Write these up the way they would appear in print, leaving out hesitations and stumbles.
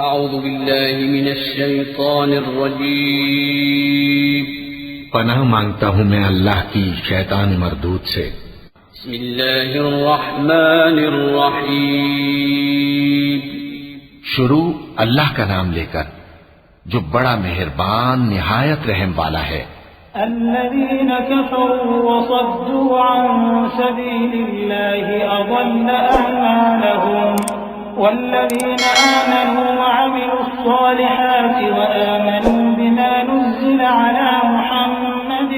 اعوذ باللہ من الشیطان الرجیم پناہ مانگتا ہوں میں اللہ کی شیطان مردود سے۔ بسم اللہ الرحمن الرحیم شروع اللہ کا نام لے کر جو بڑا مہربان نہایت رحم والا ہے۔ الذين كفروا وصدوا عن سبيل الله أضل أعمالهم والذين آمنوا وعملوا الصالحات وآمنوا بما نزل على محمد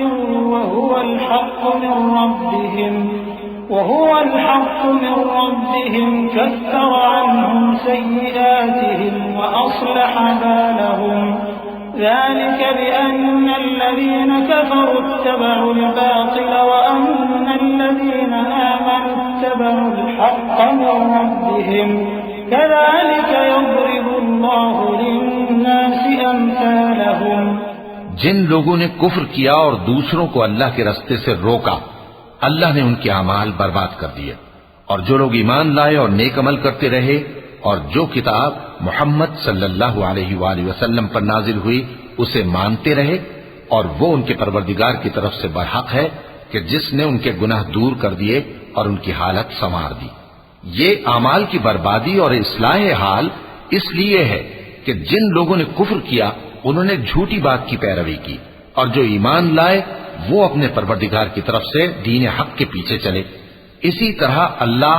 وهو الحق من ربهم كفر عنهم سيئاتهم وأصلح بالهم ذلك بأن الذين كفروا اتبعوا الباطل وأن الذين آمنوا اتبعوا الحق من ربهم كذلك يضرب الله للناس أمثالهم۔ جن لوگوں نے کفر کیا اور دوسروں کو اللہ کے راستے سے روکا، اللہ نے ان کے اعمال برباد کر دیے، اور جو لوگ ایمان لائے اور نیک عمل کرتے رہے اور جو کتاب محمد صلی اللہ علیہ وآلہ وسلم پر نازل ہوئی اسے مانتے رہے، اور وہ ان کے پروردگار کی طرف سے برحق ہے کہ جس نے ان کے گناہ دور کر دیے اور ان کی حالت سنوار دی۔ یہ اعمال کی بربادی اور اصلاح حال اس لیے ہے کہ جن لوگوں نے کفر کیا انہوں نے جھوٹی بات کی پیروی کی، اور جو ایمان لائے وہ اپنے پروردگار کی طرف سے دین حق کے پیچھے چلے۔ اسی طرح اللہ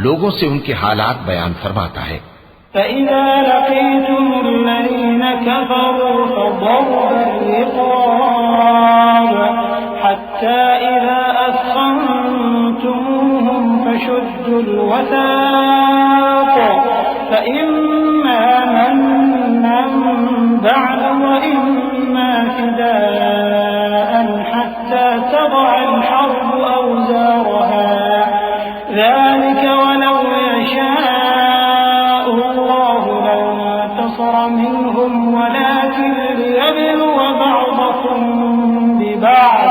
لوگوں سے ان کے حالات بیان فرماتا ہے۔ فَإِذَا لَقِيتُمُ الَّذِينَ كَفَرُوا فَضَرْبَ الرِّقَابِ حَتَّى إِذَا أَثْخَنتُمُوهُمْ فَشُدُّوا الْوَثَاقَ فَإِمَّا مَنًّا بَعْدُ وَإِمَّا فِدَاءً حَتَّى تَضَعَ الْحَرْبُ أَوْزَارَهَا ذلك ولو يشاء الله لانتصر منهم ولكن ليبلو بعضكم ببعض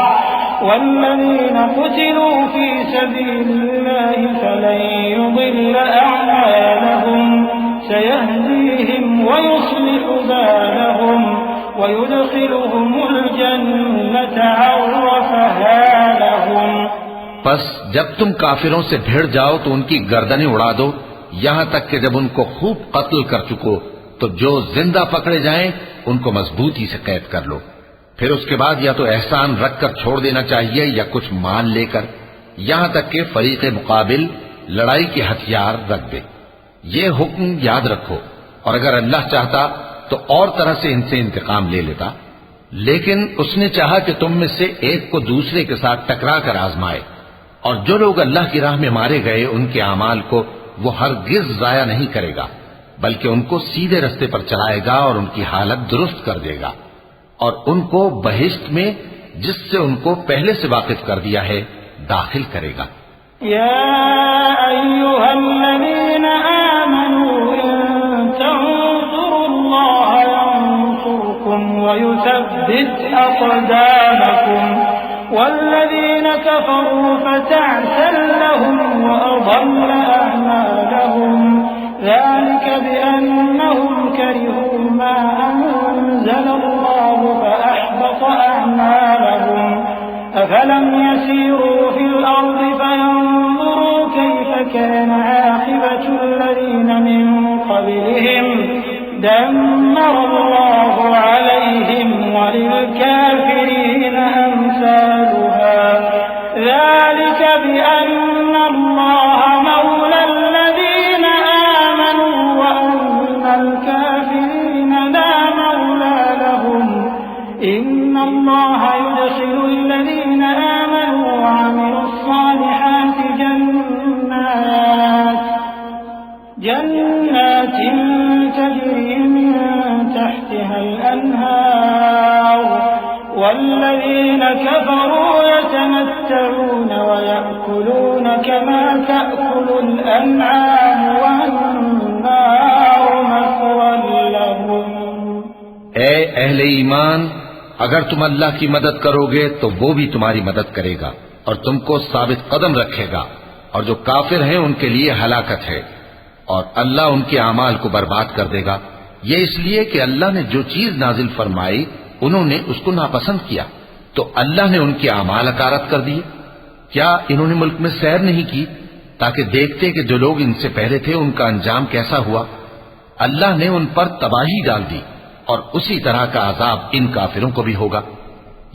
والذين قتلوا في سبيل الله فلن يضل أعمالهم سيهديهم ويصلح بالهم ويدخلهم الجنة عرفها لهم۔ پس جب تم کافروں سے بھیڑ جاؤ تو ان کی گردنیں اڑا دو، یہاں تک کہ جب ان کو خوب قتل کر چکو تو جو زندہ پکڑے جائیں ان کو مضبوطی سے قید کر لو، پھر اس کے بعد یا تو احسان رکھ کر چھوڑ دینا چاہیے یا کچھ مان لے کر، یہاں تک کہ فریق مقابل لڑائی کے ہتھیار رکھ دے۔ یہ حکم یاد رکھو، اور اگر اللہ چاہتا تو اور طرح سے ان سے انتقام لے لیتا، لیکن اس نے چاہا کہ تم میں سے ایک کو دوسرے کے ساتھ ٹکرا کر آزمائے، اور جو لوگ اللہ کی راہ میں مارے گئے ان کے اعمال کو وہ ہرگز ضائع نہیں کرے گا، بلکہ ان کو سیدھے رستے پر چلائے گا اور ان کی حالت درست کر دے گا، اور ان کو بہشت میں جس سے ان کو پہلے سے واقف کر دیا ہے داخل کرے گا۔ یا ایھا الذین آمنوا ان تنصروا اللہ ینصرکم ویثبت اقدامکم والذين كفروا فتعسا لهم وأضل أعمالهم ذلك بأنهم كرهوا ما أنزل الله فأحبط أعمالهم أفلم يسيروا في الأرض فينظروا كيف كان عاقبة الذين من قبلهم دمر الله عليهم وللكافرين أمثالها ذلك بأن الله مولى الذين آمنوا وأن الكافرين لا مولى لهم إن الله يدخل الذين آمنوا وعملوا الصالحات جنات تجري من تحتها الأنهار والذين كفروا يتمتعون ويأكلون كما تأكل الأنعام والنار مثوى لهم۔ اے اہل ایمان، اگر تم اللہ کی مدد کرو گے تو وہ بھی تمہاری مدد کرے گا اور تم کو ثابت قدم رکھے گا، اور جو کافر ہیں ان کے لیے ہلاکت ہے، اور اللہ ان کے اعمال کو برباد کر دے گا، یہ اس لیے کہ اللہ نے جو چیز نازل فرمائی انہوں نے اس کو ناپسند کیا تو اللہ نے ان کے اعمال اکارت کر دیے۔ کیا انہوں نے ملک میں سیر نہیں کی تاکہ دیکھتے کہ جو لوگ ان سے پہلے تھے ان کا انجام کیسا ہوا؟ اللہ نے ان پر تباہی ڈال دی اور اسی طرح کا عذاب ان کافروں کو بھی ہوگا۔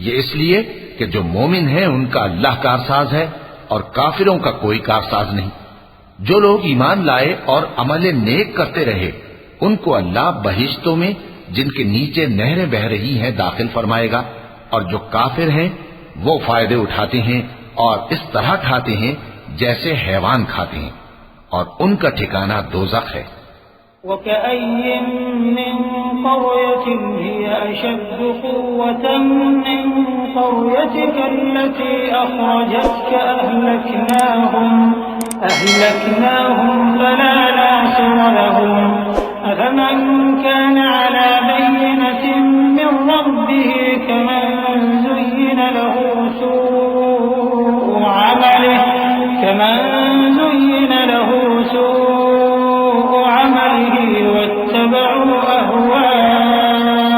یہ اس لیے کہ جو مومن ہیں ان کا اللہ کارساز ہے اور کافروں کا کوئی کارساز نہیں۔ جو لوگ ایمان لائے اور عمل نیک کرتے رہے ان کو اللہ بہشتوں میں جن کے نیچے نہریں بہ رہی ہیں داخل فرمائے گا، اور جو کافر ہیں وہ فائدے اٹھاتے ہیں اور اس طرح کھاتے ہیں جیسے حیوان کھاتے ہیں، اور ان کا ٹھکانہ دوزخ ہے۔ وكأي من قرية هي أشد قوة من قريتك التي أخرجتك أهلكناهم فلا ناصر لهم أفمن كان على بينة من ربه كمن زين له سوء عمله واتبعوا أهواءهم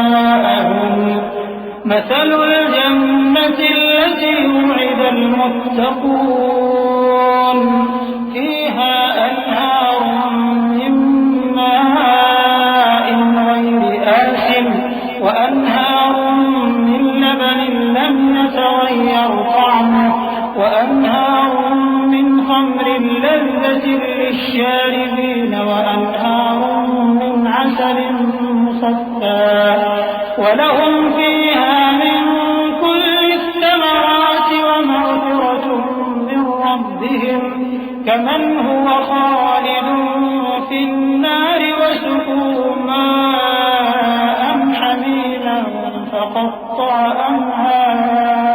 مثل الجنة التي وعد المتقون فيها أنهار من ماء غير آسن وأنهار من لبن لم يتغير طعمه وأنهار من خمر لذة للشاربين وأنهار من عسل مصفى ولهم فيها من كل الثمرات ومغفرة من ربهم كمن هو خالد في النار وسقوا ماء حميما فقطع أمعاءهم۔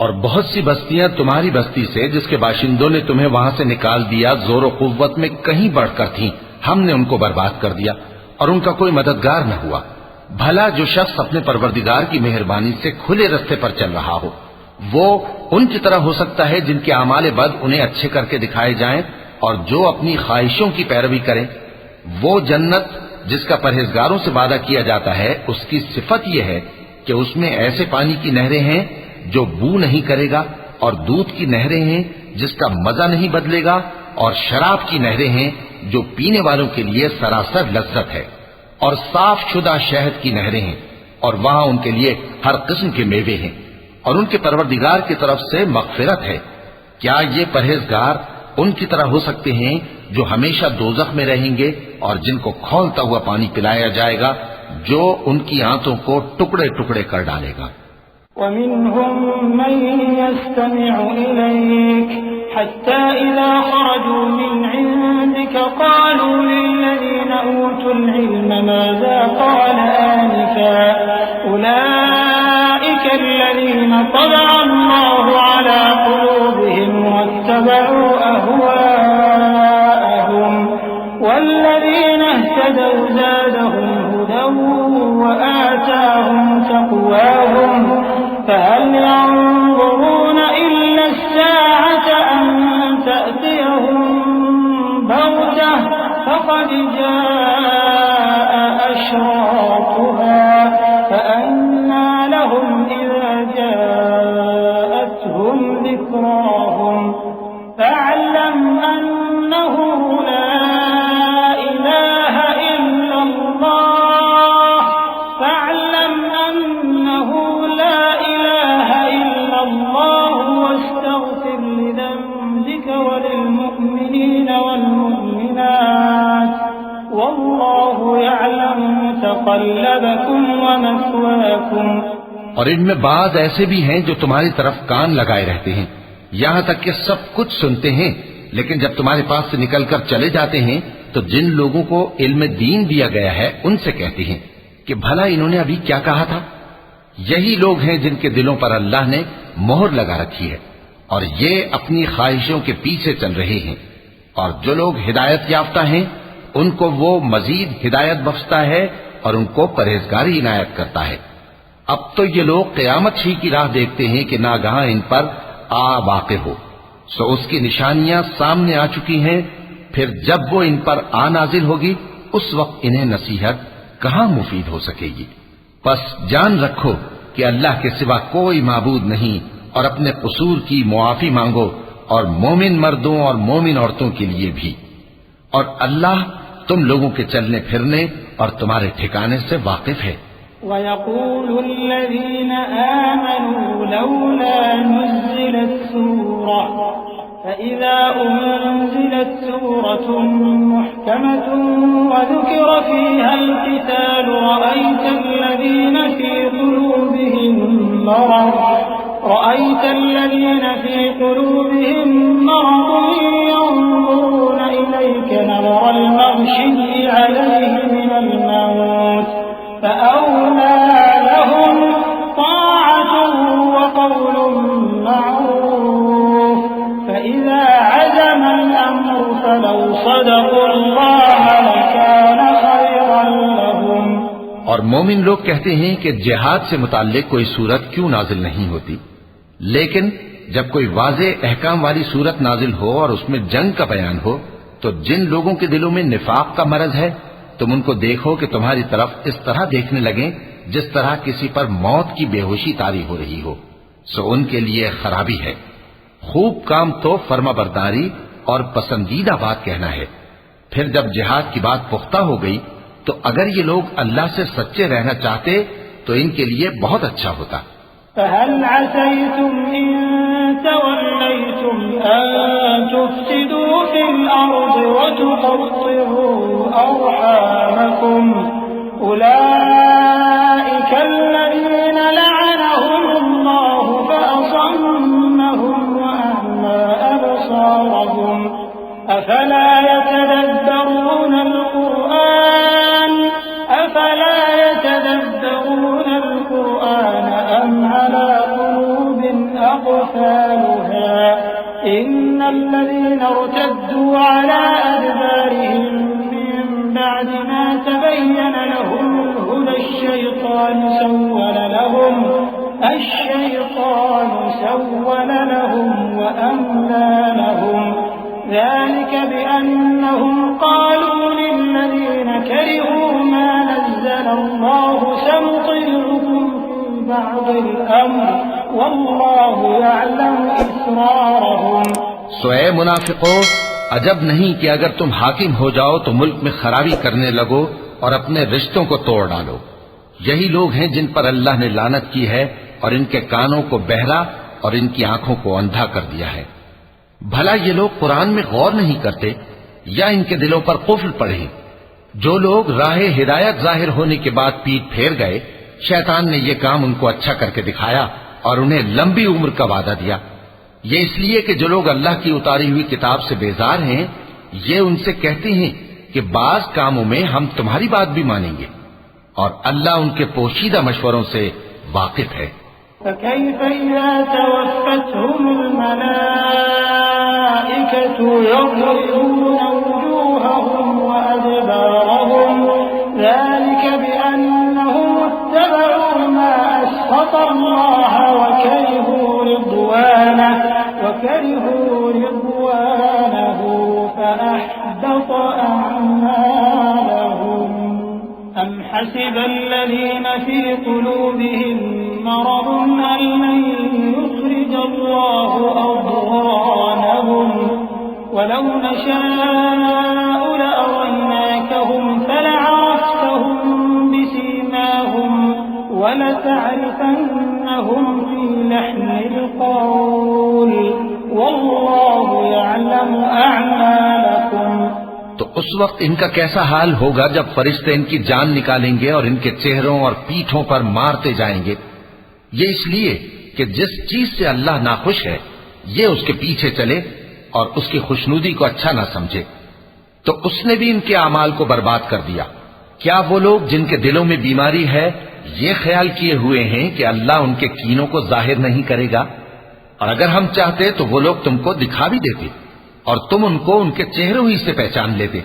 اور بہت سی بستیاں تمہاری بستی سے جس کے باشندوں نے تمہیں وہاں سے نکال دیا زور و قوت میں کہیں بڑھ کر تھیں، ہم نے ان کو برباد کر دیا اور ان کا کوئی مددگار نہ ہوا۔ بھلا جو شخص اپنے پروردگار کی مہربانی سے کھلے رستے پر چل رہا ہو وہ ان کی طرح ہو سکتا ہے جن کے اعمال بد انہیں اچھے کر کے دکھائے جائیں، اور جو اپنی خواہشوں کی پیروی کریں۔ وہ جنت جس کا پرہیزگاروں سے وعدہ کیا جاتا ہے اس کی صفت یہ ہے کہ اس میں ایسے پانی کی نہریں ہیں جو بو نہیں کرے گا، اور دودھ کی نہریں ہیں جس کا مزہ نہیں بدلے گا، اور شراب کی نہریں ہیں جو پینے والوں کے لیے سراسر لذت ہے، اور صاف شدہ شہد کی نہریں ہیں، اور وہاں ان کے لیے ہر قسم کے میوے ہیں، اور ان کے پروردگار کی طرف سے مغفرت ہے۔ کیا یہ پرہیزگار ان کی طرح ہو سکتے ہیں جو ہمیشہ دوزخ میں رہیں گے اور جن کو کھولتا ہوا پانی پلایا جائے گا جو ان کی آنتوں کو ٹکڑے ٹکڑے کر ڈالے گا۔ ومنهم من يستمع إليك حتى إذا خرجوا من عندك قالوا للذين أوتوا العلم ماذا قال آنفا أولئك الذين طبع الله على قلوبهم واتبعوا أهواءهم والذين اهتدوا زادهم هدى وآتاهم تقواهم فهل ينظرون إلا الساعة أن تأتيهم بغتة فقد جاء أشراطها فأنى لهم إذا جاءتهم ذكراهم فاعلم أنه لا إله إلا الله فاعلم أنه لا إله إلا الله واستغفر لذنبك وللمؤمنين والمؤمنات والله يعلم متقلبكم ومثواكم۔ اور ان میں بعض ایسے بھی ہیں جو تمہاری طرف کان لگائے رہتے ہیں یہاں تک کہ سب کچھ سنتے ہیں، لیکن جب تمہارے پاس سے نکل کر چلے جاتے ہیں تو جن لوگوں کو علم دین دیا گیا ہے ان سے کہتے ہیں کہ بھلا انہوں نے ابھی کیا کہا تھا۔ یہی لوگ ہیں جن کے دلوں پر اللہ نے مہر لگا رکھی ہے اور یہ اپنی خواہشوں کے پیچھے چل رہے ہیں، اور جو لوگ ہدایت یافتہ ہیں ان کو وہ مزید ہدایت بخشتا ہے اور ان کو پرہیزگاری عنایت کرتا ہے۔ اب تو یہ لوگ قیامت ہی کی راہ دیکھتے ہیں کہ ناگہاں ان پر واقع ہو، سو اس کی نشانیاں سامنے آ چکی ہیں، پھر جب وہ ان پر نازل ہوگی اس وقت انہیں نصیحت کہاں مفید ہو سکے گی۔ پس جان رکھو کہ اللہ کے سوا کوئی معبود نہیں، اور اپنے قصور کی معافی مانگو، اور مومن مردوں اور مومن عورتوں کے لیے بھی، اور اللہ تم لوگوں کے چلنے پھرنے اور تمہارے ٹھکانے سے واقف ہے۔ وَيَقُولُ الَّذِينَ آمَنُوا لَوْلَا نُزِّلَتْ سُورَةٌ فَإِذَا أُنزِلَتْ سُورَةٌ مُحْكَمَةٌ وَذُكِرَ فِيهَا الْقِتَالُ رَأَيْتَ الَّذِينَ فِي قُلُوبِهِم مَّرَضٌ يَنظُرُونَ إِلَيْكَ نَظَرَ الْمَغْشِيِّ عَلَيْهِ مِنَ الْمَوْتِ فَأَوْلَىٰ لَهُمْ طَاعَةٌ وَقَوْلٌ مَّعْرُوفٌ فَإِذَا عَزَمَ الْأَمْرُ فَلَوْ صَدَقُوا اللَّهَ لَكَانَ خَيْرًا لَّهُمْ۔ اور مومن لوگ کہتے ہیں کہ جہاد سے متعلق کوئی صورت کیوں نازل نہیں ہوتی، لیکن جب کوئی واضح احکام والی صورت نازل ہو اور اس میں جنگ کا بیان ہو تو جن لوگوں کے دلوں میں نفاق کا مرض ہے تم ان کو دیکھو کہ تمہاری طرف اس طرح دیکھنے لگیں جس طرح کسی پر موت کی بے ہوشی طاری ہو رہی ہو، سو ان کے لیے خرابی ہے۔ خوب کام تو فرما برداری اور پسندیدہ بات کہنا ہے۔ پھر جب جہاد کی بات پختہ ہو گئی تو اگر یہ لوگ اللہ سے سچے رہنا چاہتے تو ان کے لیے بہت اچھا ہوتا۔ فَهَلْ عَسَيْتُمْ إِن تَوَلَّيْتُمْ أَن تُفْسِدُوا فِي الْأَرْضِ وَتُقَطِّعُوا أَرْحَامَكُمْ أُولَئِكَ الَّذِينَ لَعَنَهُمُ اللَّهُ فَأَصَمَّهُمْ وَأَعْمَىٰ أَبْصَارَهُمْ أَفَلَا يَتَدَبَّرُونَ الْقُرْآنَ أَمْ عَلَىٰ قُلُوبٍ أَقْفَالُهَا إِنَّ الَّذِينَ ارْتَدُّوا عَلَىٰ أَدْبَارِهِم مِّن بَعْدِ مَا تَبَيَّنَ لَهُمُ الْهُدَى الشَّيْطَانُ سَوَّلَ لَهُمْ وَأَمْلَىٰ لَهُمْ ذَلِكَ بِأَنَّهُمْ قَالُوا لِلَّذِينَ كَرِهُوا مَا نَزَّلَ اللَّهُ سَنُطِيعُكُمْ فِي بَعْضِ الْأَمْرِ وَاللَّهُ يَعْلَمُ إِسْرَارَهُمْ۔ سو اے منافقو، عجب نہیں کہ اگر تم حاکم ہو جاؤ تو ملک میں خرابی کرنے لگو اور اپنے رشتوں کو توڑ ڈالو۔ یہی لوگ ہیں جن پر اللہ نے لعنت کی ہے اور ان کے کانوں کو بہرا اور ان کی آنکھوں کو اندھا کر دیا ہے۔ بھلا یہ لوگ قرآن میں غور نہیں کرتے یا ان کے دلوں پر قفل پڑے؟ جو لوگ راہ ہدایت ظاہر ہونے کے بعد پیٹ پھیر گئے، شیطان نے یہ کام ان کو اچھا کر کے دکھایا اور انہیں لمبی عمر کا وعدہ دیا۔ یہ اس لیے کہ جو لوگ اللہ کی اتاری ہوئی کتاب سے بیزار ہیں یہ ان سے کہتے ہیں کہ بعض کاموں میں ہم تمہاری بات بھی مانیں گے، اور اللہ ان کے پوشیدہ مشوروں سے واقف ہے۔ فَكَيْفَ إِذَا تَوَفَّتْهُمُ الْمَلَائِكَةُ يَضْرِبُونَ وُجُوهَهُمْ وَأَدْبَارَهُمْ ذَلِكَ بِأَنَّهُمُ اتَّبَعُوا مَا أَسْخَطَ اللَّهَ وَكَرِهُوا رِضْوَانَهُ فَأَحْبَطَ أَعْمَالَهُمْ أَمْ حَسِبَ الَّذِينَ فِي قُلُوبِهِم مَّرَضٌ أَن لَّن يُخْرِجَ اللَّهُ أَضْغَانَهُمْ وَلَوْ نَشَاءُ لَأَرَيْنَاكَهُمْ فَلَعَرَفْتَهُم بِسِيمَاهُمْ وَلَتَعْرِفَنَّهُمْ فِي لَحْنِ الْقَوْلِ وَاللَّهُ يَعْلَمُ أَعْمَالَكُمْ۔ تو اس وقت ان کا کیسا حال ہوگا جب فرشتے ان کی جان نکالیں گے اور ان کے چہروں اور پیٹھوں پر مارتے جائیں گے۔ یہ اس لیے کہ جس چیز سے اللہ ناخوش ہے یہ اس کے پیچھے چلے اور اس کی خوشنودی کو اچھا نہ سمجھے، تو اس نے بھی ان کے اعمال کو برباد کر دیا۔ کیا وہ لوگ جن کے دلوں میں بیماری ہے یہ خیال کیے ہوئے ہیں کہ اللہ ان کے کینوں کو ظاہر نہیں کرے گا؟ اور اگر ہم چاہتے تو وہ لوگ تم کو دکھا بھی دیتے اور تم ان کو ان کے چہروں ہی سے پہچان لیتے،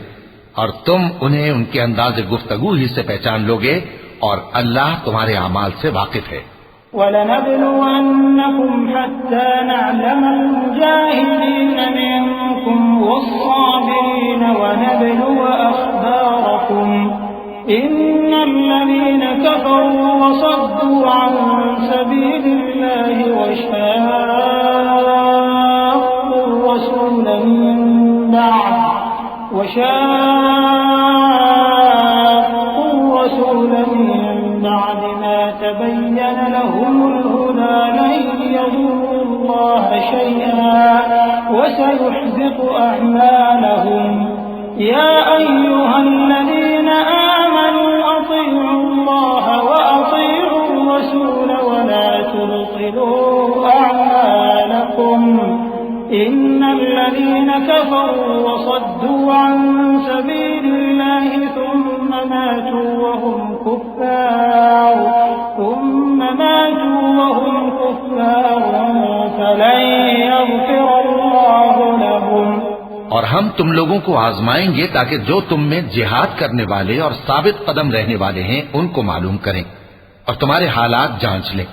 اور تم انہیں ان کے انداز گفتگو ہی سے پہچان لوگے، اور اللہ تمہارے اعمال سے واقف ہے۔ وَلَنَبْلُوَنَّكُمْ حَتَّى نَعْلَمَ الْمُجَاهِدِينَ مِنكُمْ وَالصَّابِرِينَ وَنَبْلُوَ أَخْبَارَكُمْ إِنَّ الَّذِينَ كَفَرُوا وَصَدُّوا عَن سَبِيلِ اللَّهِ وَشَاقُّوا الرَّسُولَ من بعد ما تبين لهم الهدى لن يضروا الله شيئا وسيحبط أعمالهم يا أيها الذين آمنوا أطيعوا الله وأطيعوا الرسول ولا تبطلوا أعمالكم إن الذين كفروا وصدوا عن سبيل الله ثم ماتوا وهم كفار فلن يغفر الله لهم. اور ہم تم لوگوں کو آزمائیں گے تاکہ جو تم میں جہاد کرنے والے اور ثابت قدم رہنے والے ہیں ان کو معلوم کریں اور تمہارے حالات جانچ لیں.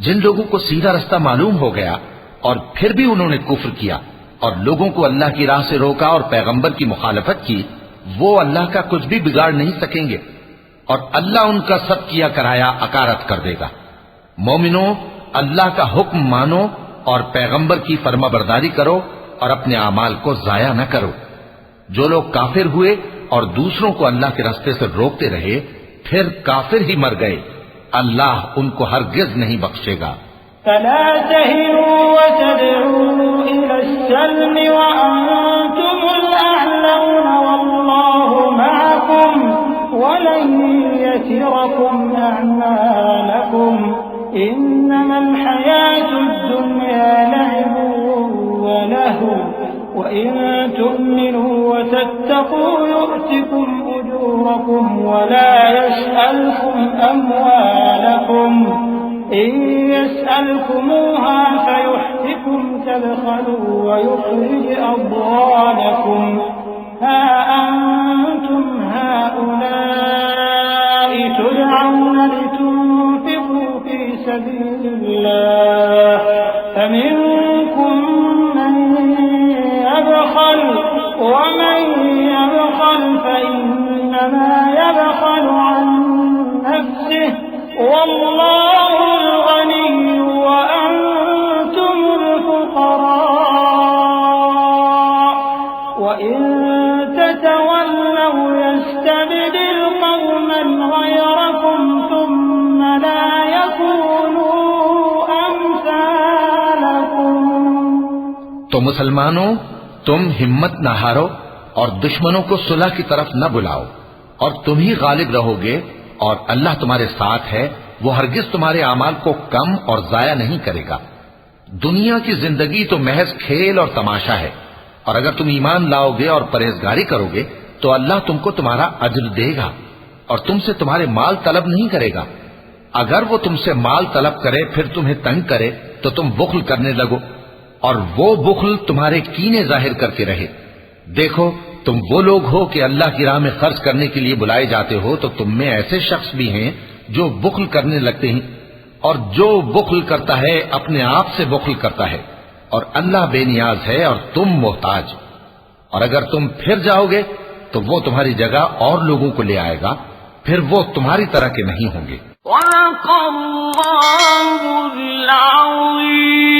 جن لوگوں کو سیدھا رستہ معلوم ہو گیا اور پھر بھی انہوں نے کفر کیا اور لوگوں کو اللہ کی راہ سے روکا اور پیغمبر کی مخالفت کی، وہ اللہ کا کچھ بھی بگاڑ نہیں سکیں گے اور اللہ ان کا سب کیا کرایا اکارت کر دے گا. مومنو، اللہ کا حکم مانو اور پیغمبر کی فرما برداری کرو اور اپنے اعمال کو ضائع نہ کرو. جو لوگ کافر ہوئے اور دوسروں کو اللہ کے راستے سے روکتے رہے پھر کافر ہی مر گئے، اللہ ان کو ہرگز نہیں بخشے گا. فلا تهنوا وتدعوا إلى السلم وأنتم الأعلون والله معكم ولن يتركم أعمالكم إنما الحياة الدنيا لعب ولهو وإن تؤمنوا وتتقوا يؤتكم أجوركم ولا يسألكم أموالكم إن يسألكموها فيحفكم تبخلوا ويخرج أضغانكم ها أنتم هؤلاء تدعون لتنفقوا في سبيل الله فمنكم من يبخل ومن يبخل فإنما يبخل عن نفسه والله الغني وأنتم الفقراء وإن تتولوا يستبدل قوما غيركم ثم لا يكونوا أمثالكم. تو مسلمانوں، تم ہمت نہ ہارو اور دشمنوں کو صلح کی طرف نہ بلاؤ اور تم ہی غالب رہو گے اور اللہ تمہارے ساتھ ہے، وہ ہرگز تمہارے اعمال کو کم اور ضائع نہیں کرے گا. دنیا کی زندگی تو محض کھیل اور تماشا ہے، اور اگر تم ایمان لاؤ گے اور پرہیزگاری کرو گے تو اللہ تم کو تمہارا اجر دے گا اور تم سے تمہارے مال طلب نہیں کرے گا. اگر وہ تم سے مال طلب کرے پھر تمہیں تنگ کرے تو تم بخل کرنے لگو اور وہ بخل تمہارے کینے ظاہر کر کے رہے. دیکھو، تم وہ لوگ ہو کہ اللہ کی راہ میں خرچ کرنے کے لیے بلائے جاتے ہو، تو تم میں ایسے شخص بھی ہیں جو بخل کرنے لگتے ہیں، اور جو بخل کرتا ہے اپنے آپ سے بخل کرتا ہے، اور اللہ بے نیاز ہے اور تم محتاج. اور اگر تم پھر جاؤ گے تو وہ تمہاری جگہ اور لوگوں کو لے آئے گا، پھر وہ تمہاری طرح کے نہیں ہوں گے. وَلَقَ اللَّهُ الْعَظِيمُ.